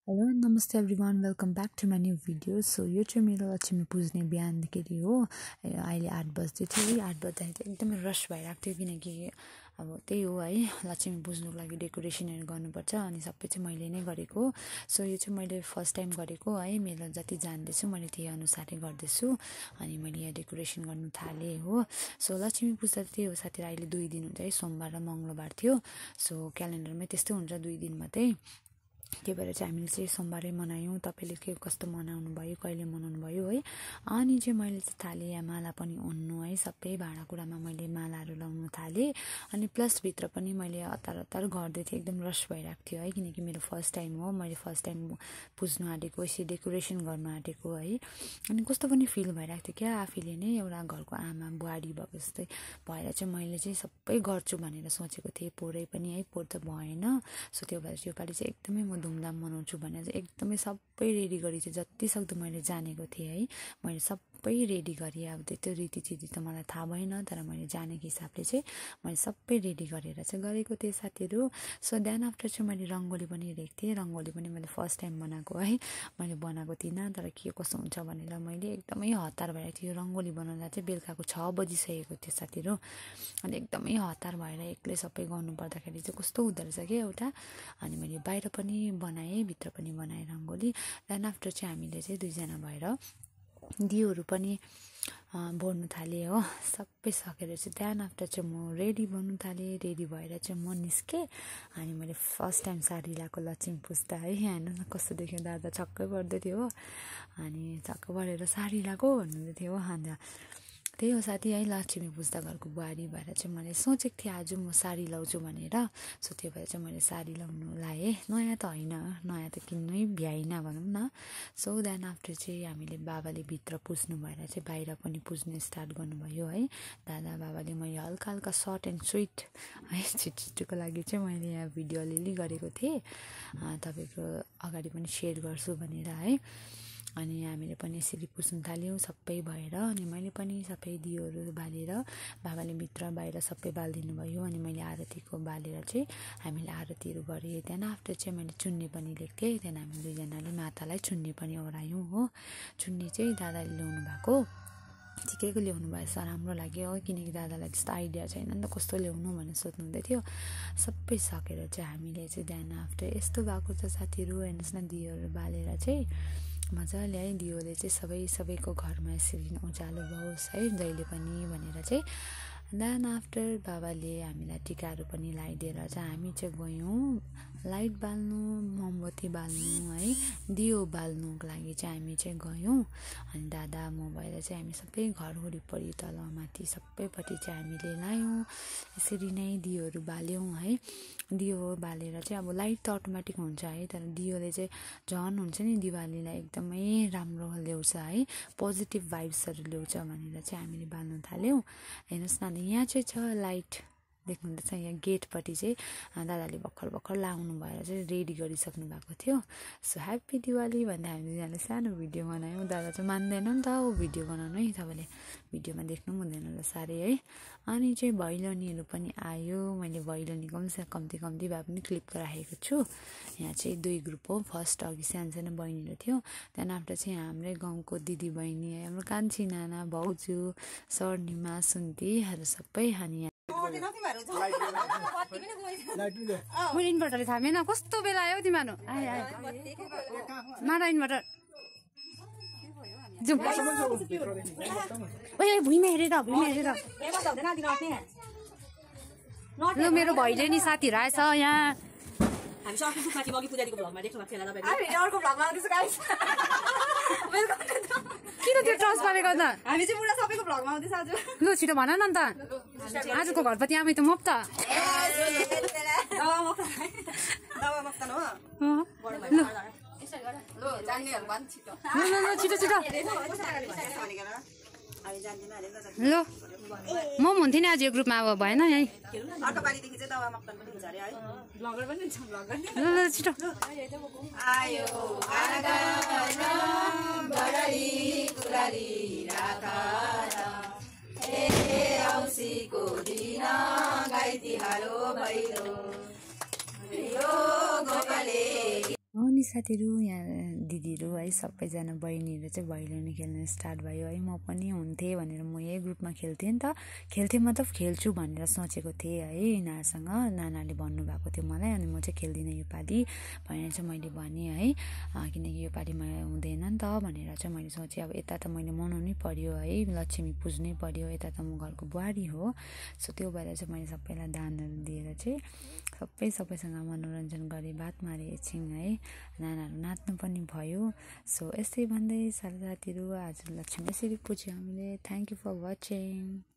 Hello namaste everyone welcome back to my new video. So यो चाहिँ मेरो लक्ष्मी पुज्ने बिहानदेखि हो। अहिले 8 बज्दै थियो। 8 बज्दाखेरि एकदमै रस भइरहेको थियो किनकि अब त्यही हो है, लक्ष्मी पुज्नुको लागि डेकोरेसनहरू गर्नुपर्छ अनि सबै चाहिँ मैले नै गरेको। सो यो चाहिँ मैले फर्स्ट टाइम गरेको है। मेरो जति जान्दैछु मैले त्यही अनुसारै गर्दैछु अनि मैले यहाँ डेकोरेसन गर्नु थालेँ हो। सो लक्ष्मी पूजा त्यही हो साथीहरू, अहिले 2 दिन हुन्छ है, सोमबार र मङ्गलबार थियो। सो क्यालेन्डरमै त्यस्तै हुन्छ 2 दिन मात्रै। त्यही भएर चाहिँ हामीले चाहिँ सोमबारै मनायौँ। तपाईँले के कस्तो मनाउनु भयो, कहिले मनाउनु भयो है। अनि चाहिँ मैले चाहिँ थालेँ यहाँ माला पनि ओन्नु है, सबै भाँडाकुँडामा मैले मालाहरू लाउनु थालेँ। अनि प्लस भित्र पनि मैले हतार हतार गर्दै थिएँ, एकदम रस भइरहेको थियो है किनकि मेरो फर्स्ट टाइम हो। मैले फर्स्ट टाइम पुज्नु आँटेको, यसरी डेकोरेसन गर्नु आँटेको है। अनि कस्तो पनि फिल भइरहेको थियो क्या, आफैले नै एउटा घरको आमा बुहारी भएको जस्तै भएर चाहिँ मैले चाहिँ सबै गर्छु भनेर सोचेको थिएँ। पोरै पनि है, पोर त भएन। सो त्यो भएर चाहिँ योपालि चाहिँ एकदमै म धुमधाम मनाउँछु भनेर चाहिँ एकदमै सबै रेडी गरी चाहिँ जति सक्दो मैले जानेको थिएँ है, मैले सबै रेडी गरेँ। अब त्यो रीतिथिति त मलाई थाहा भएन, तर मैले जानेको हिसाबले चाहिँ मैले सबै रेडी गरेर चाहिँ गरेको थिएँ साथीहरू। सो देन आफ्टर चाहिँ मैले रङ्गोली पनि हेरेको थिएँ। रङ्गोली पनि मैले फर्स्ट टाइम बनाएको है, मैले बनाएको थिइनँ, तर के कस्तो हुन्छ भनेर मैले एकदमै हतार भइरहेको थियो। रङ्गोली बनाउँदा चाहिँ बेलुकाको 6 बजिसकेको थियो साथीहरू। अनि एकदमै हतार भएर एक्लै सबै गर्नु पर्दाखेरि चाहिँ कस्तो हुँदो रहेछ क्या एउटा। अनि मैले बाहिर पनि बनाएँ, भित्र पनि बनाएँ रङ्गोली। देन आफ्टर चाहिँ हामीले चाहिँ 2 जना भएर दियोहरू पनि बोल्नु थालेँ हो। सबै सकेर चाहिँ देन आफ्टर चाहिँ म रेडी बन्नु थालेँ। रेडी भएर चाहिँ म निस्केँ। अनि मैले फर्स्ट टाइम साडी लगाएको लक्ष्मी पुज्दा है, होइन कस्तो देख्यो, दादा छक्कै पर्दै थियो हो। अनि छक्कै परेर साडी लगाएको भन्नुहुँदै थियो हो। अन्त त्यही हो साथी है, लक्ष्मी पुज्दा घरको बुहारी भएर चाहिँ मैले सोचेको थिएँ आज म साडी लाउँछु भनेर। सो त्यो भएर चाहिँ मैले साडी लाउनु लाएँ। नयाँ त होइन, नयाँ त किन्नै भ्याइनँ भनौँ न। सो देन आफ्टर चाहिँ हामीले बाबाले भित्र पुज्नु भएर चाहिँ बाहिर पनि पुज्नु स्टार्ट गर्नुभयो है। दादा बाबाले मैले हल्का हल्का सर्ट एन्ड स्विट है, छिटोको लागि चाहिँ मैले यहाँ भिडियो अलिअलि गरेको थिएँ, तपाईँको अगाडि पनि सेयर गर्छु भनेर है। अनि हामीले पनि यसरी पुज्नु थाल्यौँ सबै भएर। अनि मैले पनि सबै दियोहरू बालेर, बाबाले भित्र बाहिर सबै बालिदिनु भयो। अनि मैले आरतीको बालेर चाहिँ हामीले आरतीहरू गरेँ। त्यहाँदेखि आफ्टर चाहिँ मैले चुन्नी पनि लिएको थिएँ। त्यहाँदेखि हामी 2 जनाले मातालाई चुन्नी पनि ओरायौँ हो। चुन्नी चाहिँ दादाले ल्याउनु भएको, ठिकैको ल्याउनु भएछ, राम्रो लाग्यो हो किनकि दादालाई त्यस्तो आइडिया छैन नि त कस्तो ल्याउनु भनेर सोध्नु हुँदै थियो। सबै सकेर चाहिँ हामीले चाहिँ देन आफ्टर यस्तो भएको छ साथीहरू, हेर्नुहोस् न, दियोहरू बालेर चाहिँ मजाले है, दियोले चाहिँ सबैको घरमा यसरी उज्यालो होस् है जहिले पनि भनेर चाहिँ। देन आफ्टर बाबाले हामीलाई टिकाहरू पनि लगाइदिएर चाहिँ हामी चाहिँ गयौँ लाइट बाल्नु, मोमबत्ती बाल्नु है, दियो बाल्नुको लागि चाहिँ हामी चाहिँ गयौँ। अनि दादा म भएर चाहिँ हामी सबै घर वरिपरि तल माथि सबैपट्टि चाहिँ हामीले लायौँ। यसरी नै दियोहरू बाल्यौँ है। दियो बालेर चाहिँ अब लाइट त अटोमेटिक हुन्छ है, तर दियोले चाहिँ झन् हुन्छ नि, दिवालीलाई एकदमै राम्रो ल्याउँछ है, पोजिटिभ भाइब्सहरू ल्याउँछ भनेर चाहिँ हामीले बाल्नु थाल्यौँ। हेर्नुहोस् न, यहाँ चाहिँ छ लाइट देख्नुहुँदैछ, यहाँ गेटपट्टि चाहिँ दादाले भर्खर लाउनु भएर चाहिँ रेडी गरिसक्नु भएको थियो। सो ह्याप्पी दिवाली भन्दा हामी 2 जनाले सानो भिडियो बनायौँ। दादा चाहिँ मान्दैन नि त हो भिडियो बनाउनु है, तपाईँले भिडियोमा देख्नु पनि हुँदैन होला साह्रै है। अनि चाहिँ भैलेनीहरू पनि आयो। मैले भैलेनीको पनि कम्ती भए पनि क्लिप राखेको छु। यहाँ चाहिँ 2 ग्रुप हो। फर्स्ट अघि सानो बहिनीहरू थियो, त्यहाँदेखि आफ्टर चाहिँ हाम्रै गाउँको दिदी बहिनी है, हाम्रो कान्छी नाना भाउजू सर्निमा सुन्तीहरू सबै। अनि इन्भर्टरले थामेन, कस्तो बेला आयो तिमीहरू, मारा इन्भर्टर भुइँमा हेरेर ल। मेरो भैलेनी साथीहरू आएछ यहाँ। हामी सबै सुखमा थियौँ, अघि पूजाको भ्लगमा देख्नु भएको थियो होला तपाईले। हामी अर्को भ्लगमा आउँदैछ गाइस। किन त्यो ट्रस्ट गरेको त? हामी चाहिँ पुरा सबैको भ्लगमा आउँदैछ आज। लु छिटो भन न त, आजको घरपति आमै त म त दवा मक्तन हो। ल जान्नेहरु भन् छिटो। ल छिटो ल। म हुन्थेँ नि आज यो ग्रुपमा, अब भएन है। अर्को पालिदेखि चाहिँ दवा मक्तन पनि हुन्छ अरे है। ब्लगर पनि हुन्छ, ब्लगर ल छिटो। आयो आगन बडरी कुरारी राखा ए औसीको दिन गाई तिहारो भैलो यो गोपाले। अनि साथीहरू यहाँ दिदीहरू है सबैजना बहिनीहरू चाहिँ भैलेनी खेल्न स्टार्ट भयो है। म पनि हुन्थेँ भनेर म यही ग्रुपमा खेल्थेँ नि त, खेल्थेँ मतलब खेल्छु भनेर सोचेको थिएँ है। यिनीहरूसँग नानाले भन्नुभएको थियो मलाई, अनि म चाहिँ खेल्दिनँ योपालि भनेर चाहिँ मैले भनेँ है, किनकि योपालि मलाई हुँदैन नि त भनेर चाहिँ मैले सोचेँ। अब यता त मैले मनाउनै पर्यो है, लक्ष्मी पुज्नै पर्यो, यता त म घरको बुहारी हो। सो त्यो भएर चाहिँ मैले सबैलाई दानहरू दिएर चाहिँ सबैसँग मनोरञ्जन गरेँ, बात मारेँ एकछिन है, नानाहरू नाच्नु पनि भयो। सो यस्तै भन्दै साथीहरू आज लक्ष्मी यसरी पुज्यो हामीले। Thank you for watching.